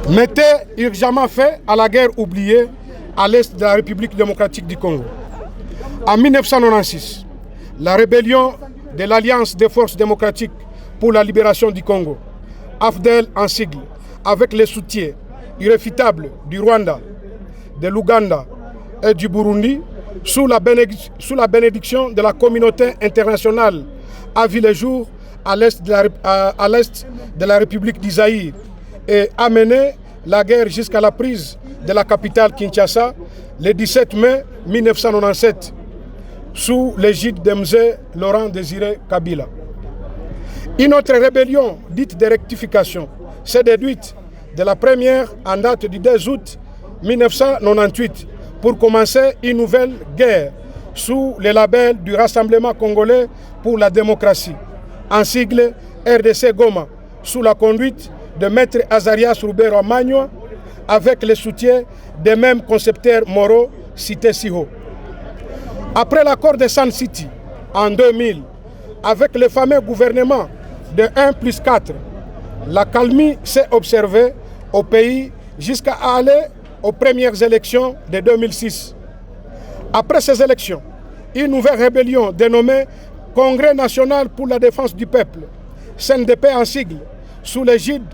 Mettez urgemment fin à la guerre oubliée à l'est de la République démocratique du Congo. En 1996, la rébellion de l'Alliance des forces démocratiques pour la libération du Congo, AFDEL en sigle, avec le soutien irréfutable du Rwanda, de l'Ouganda et du Burundi, sous la bénédiction de la communauté internationale, a vu le jour à l'est de la République du Zaïre et a mené la guerre jusqu'à la prise de la capitale Kinshasa le 17 mai 1997 sous l'égide de M. Laurent Désiré Kabila. Une autre rébellion dite de rectification s'est déduite de la première en date du 2 août 1998 pour commencer une nouvelle guerre sous le label du Rassemblement congolais pour la démocratie, en sigle RDC Goma, sous la conduite de Maître Azarias Roubero Magno, avec le soutien des mêmes concepteurs moraux cités si haut. Après l'accord de Sun City en 2000, avec le fameux gouvernement de 1+4, la calmie s'est observée au pays jusqu'à aller aux premières élections de 2006. Après ces élections, une nouvelle rébellion dénommée Congrès national pour la défense du peuple, CNDP en sigle, sous l'égide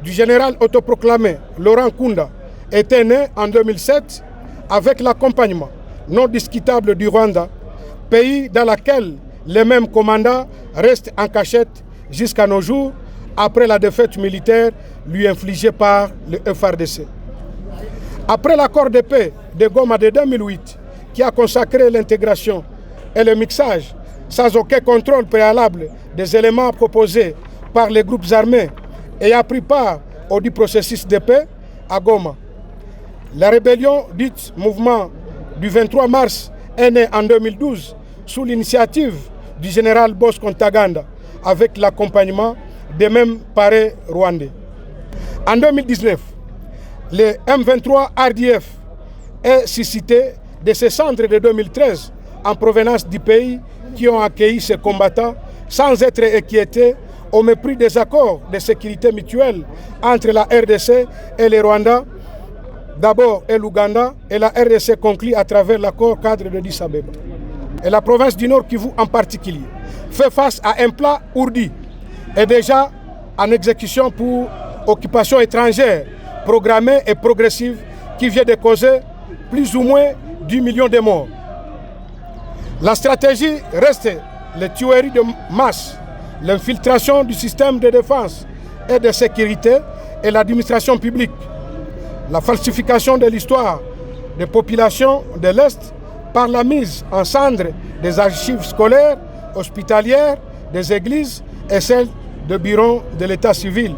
du général autoproclamé Laurent Kunda, était née en 2007 avec l'accompagnement non discutable du Rwanda, pays dans lequel les mêmes commandants restent en cachette jusqu'à nos jours après la défaite militaire lui infligée par le FARDC. Après l'accord de paix de Goma de 2008, qui a consacré l'intégration et le mixage sans aucun contrôle préalable des éléments proposés par les groupes armés et a pris part au dit processus de paix à Goma. La rébellion dite mouvement du 23 mars est née en 2012 sous l'initiative du général Bosco Ntaganda avec l'accompagnement des mêmes parés rwandais. En 2019, le M23 RDF est suscité de ces centres de 2013 en provenance du pays qui ont accueilli ces combattants sans être inquiétés au mépris des accords de sécurité mutuelle entre la RDC et le Rwanda, d'abord et l'Ouganda, et la RDC conclut à travers l'accord cadre de Addis Abeba. Et la province du Nord Kivu en particulier fait face à un plat ourdi et déjà en exécution pour occupation étrangère programmée et progressive qui vient de causer plus ou moins 10 millions de morts. La stratégie reste les tueries de masse, l'infiltration du système de défense et de sécurité et l'administration publique, la falsification de l'histoire des populations de l'Est par la mise en cendres des archives scolaires, hospitalières, des églises et celles de bureaux de l'état civil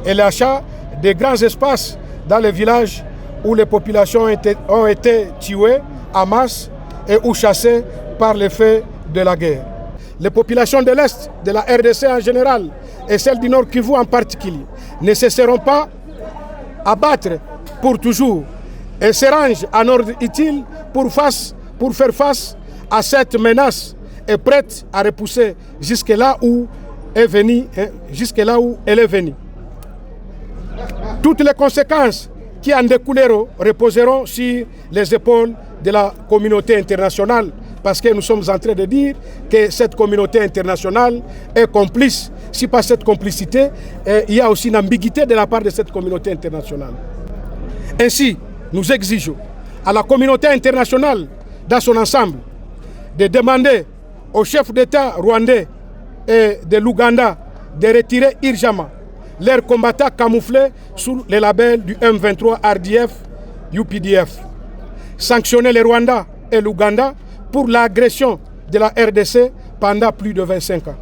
et l'achat de grands espaces dans les villages où les populations ont été tuées en masse et ou chassées par l'effet de la guerre. Les populations de l'Est, de la RDC en général et celles du Nord Kivu en particulier ne cesseront pas à battre pour toujours et se rangent en ordre utile pour faire face à cette menace et prête à repousser jusque là où elle est venue. Toutes les conséquences qui en découleront reposeront sur les épaules de la communauté internationale parce que nous sommes en train de dire que cette communauté internationale est complice. Si pas cette complicité, il y a aussi une ambiguïté de la part de cette communauté internationale. Ainsi, nous exigeons à la communauté internationale dans son ensemble de demander aux chefs d'État rwandais et de l'Ouganda de retirer urgemment leurs combattants camouflés sous le label du M23 RDF UPDF. Sanctionner le Rwanda et l'Ouganda pour l'agression de la RDC pendant plus de 25 ans.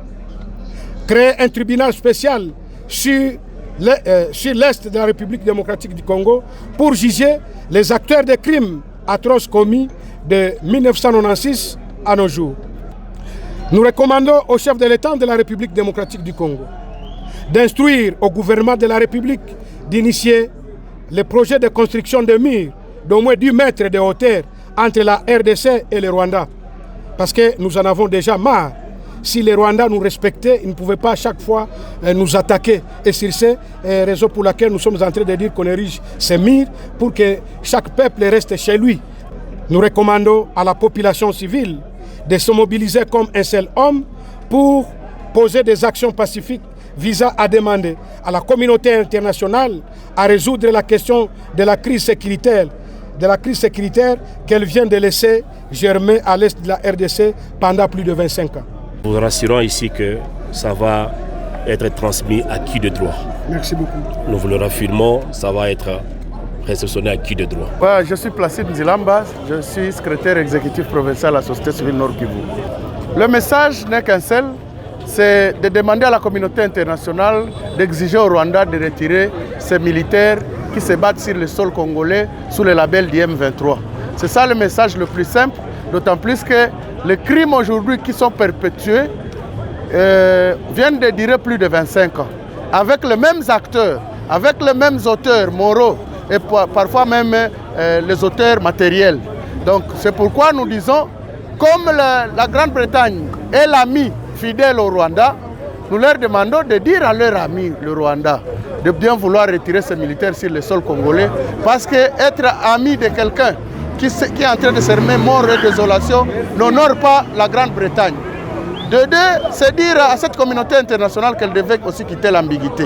Créer un tribunal spécial sur l'Est de la République démocratique du Congo pour juger les acteurs des crimes atroces commis de 1996 à nos jours. Nous recommandons au chef de l'État de la République démocratique du Congo d'instruire au gouvernement de la République d'initier le projet de construction de murs d'au moins 10 mètres de hauteur entre la RDC et le Rwanda. Parce que nous en avons déjà marre si les Rwandais nous respectaient, ils ne pouvaient pas à chaque fois nous attaquer. Et c'est cette raison pour laquelle nous sommes en train de dire qu'on érige ces murs pour que chaque peuple reste chez lui. Nous recommandons à la population civile de se mobiliser comme un seul homme pour poser des actions pacifiques visant à demander à la communauté internationale à résoudre la question de la crise sécuritaire qu'elle vient de laisser germer à l'est de la RDC pendant plus de 25 ans. Nous vous rassurons ici que ça va être transmis à qui de droit. Merci beaucoup. Nous vous le raffirmons, ça va être réceptionné à qui de droit. Ouais, je suis Placide Nzilamba, je suis secrétaire exécutif provincial à la Société civile Nord Kivu. Le message n'est qu'un seul, c'est de demander à la communauté internationale d'exiger au Rwanda de retirer ses militaires qui se battent sur le sol congolais sous le label du M23. C'est ça le message le plus simple, d'autant plus que les crimes aujourd'hui qui sont perpétués viennent de durer plus de 25 ans, avec les mêmes acteurs, avec les mêmes auteurs moraux et parfois même les auteurs matériels. Donc c'est pourquoi nous disons, comme la Grande-Bretagne est l'ami fidèle au Rwanda, nous leur demandons de dire à leur ami, le Rwanda, de bien vouloir retirer ses militaires sur le sol congolais, parce qu'être ami de quelqu'un qui est en train de s'aimer mort et désolation n'honore pas la Grande-Bretagne. De deux, c'est dire à cette communauté internationale qu'elle devait aussi quitter l'ambiguïté.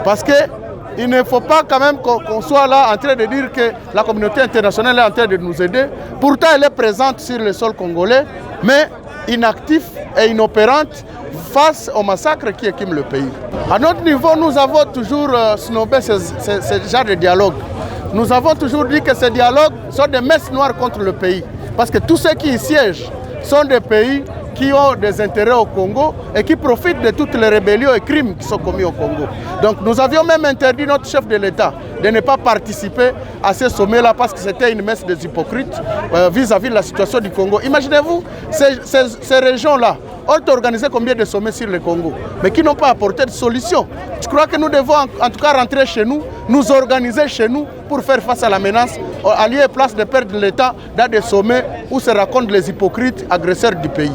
Parce qu'il ne faut pas quand même qu'on soit là en train de dire que la communauté internationale est en train de nous aider. Pourtant, elle est présente sur le sol congolais, mais inactive et inopérante face au massacre qui écume le pays. À notre niveau, nous avons toujours snobé ce genre de dialogue. Nous avons toujours dit que ces dialogues sont des messes noires contre le pays. Parce que tous ceux qui y siègent sont des pays qui ont des intérêts au Congo et qui profitent de toutes les rébellions et crimes qui sont commis au Congo. Donc nous avions même interdit notre chef de l'État de ne pas participer à ce sommet-là parce que c'était une messe des hypocrites vis-à-vis de la situation du Congo. Imaginez-vous, ces régions-là ont organisé combien de sommets sur le Congo, mais qui n'ont pas apporté de solution. Je crois que nous devons en tout cas rentrer chez nous, nous organiser chez nous pour faire face à la menace, à lieu et place de perdre l'État dans des sommets où se racontent les hypocrites agresseurs du pays.